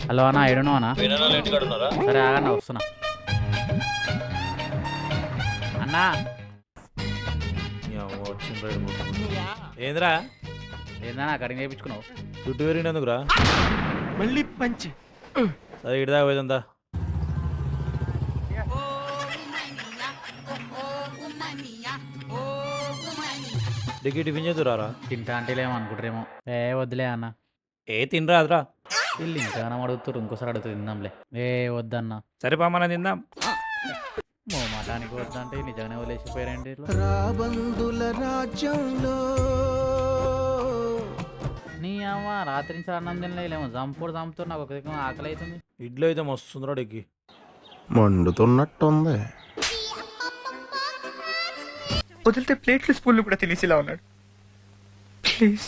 Hello అన్న ఏడునో అన్న సరే ఆగన్న వస్తున్నా అన్నా ఏంద్రా ఏందన్నా కటింగ్ చేయించుకున్నావు చుట్టూ పెరిగినందుకురా మళ్ళీ పంచి సరే ఇడదా పోయిందా డిగ్రీ టిఫిన్ చేతురారా తింటా అంటే ఏమనుకుంటారేమో ఏ వద్దులే అన్న ఏ తినరా అదరా వీళ్ళు ఇంతగానో అడుగుతారు ఇంకోసారి అడుగుతుంది తిందాంలే ఏ వద్దన్న సరే పామన తిందాం మఠానికి వద్దంటే నిజంగానే వదిలేసిపోయారండి ఇట్లా రాబందుల రాజ్యంలో నీ అమ్మ రాత్రి నుంచి అన్నం తినలేమో చంపుతారు నాకు ఒక దిక్కు ఆకలి అవుతుంది ఇడ్లీ అయితే మస్తుందిరా డిగ్రీ మండుతున్నట్టుంది. వదిలితే ప్లేట్లు స్పూన్లు కూడా తినేసిలా ఉన్నాడు. ప్లీజ్